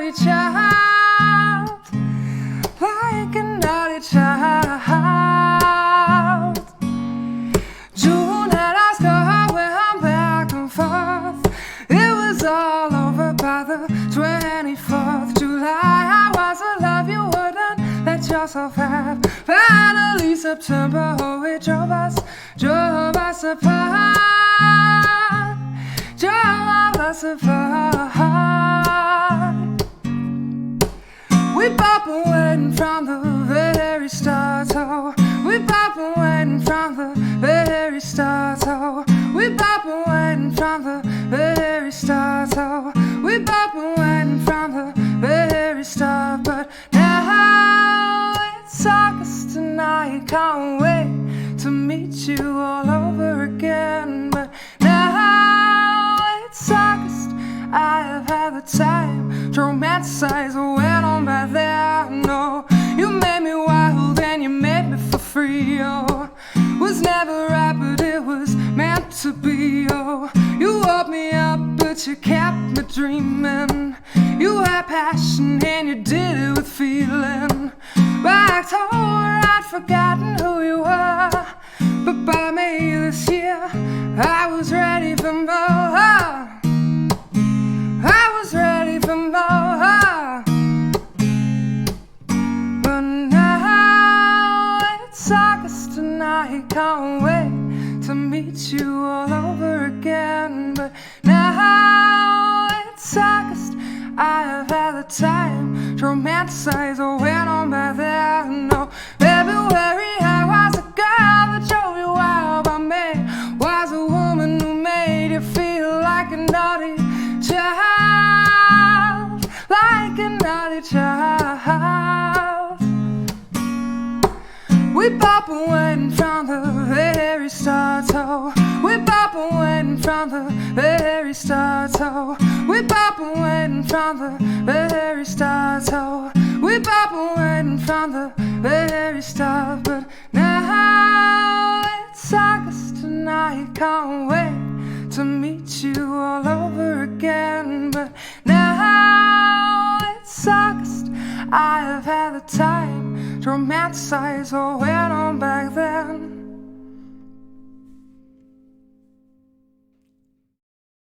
naughty child, like a naughty child. June and I start went back and forth. It was all over by the 24th July. I was a love you wouldn't let yourself have. Finally September, oh, it drove us apart. Drove us apart. We both been waiting from the very start, oh. We both been waiting from the very start, oh. We both been waiting from the very start, oh. We both been waiting from the very start. But now it's August and I can't wait to meet you all over again. But now it's August, I have had the time to romanticize what went on back there. No, you made me wild and you made me for free, oh. Was never right but it was meant to be, oh. You woke me up but you kept me dreaming. You had passion and you did it with feeling. By October I'd forgotten who you were, but by May this year I was ready for more. I was ready for more. But now it's August and I can't wait to meet you all over again. But now it's August, I have had the time to romanticize what went on back there. No, February I was a girl that drove you wild. By May was a woman who made you feel like a naughty child, like a naughty child. We both been waiting from the very start, oh. We both been waiting from the very start, oh. We both been waiting from the very start, oh. We both been waiting from the very start. But now it's August and I can't wait to meet you all over again. But now it's August, I have had the time to romanticize what went on back then.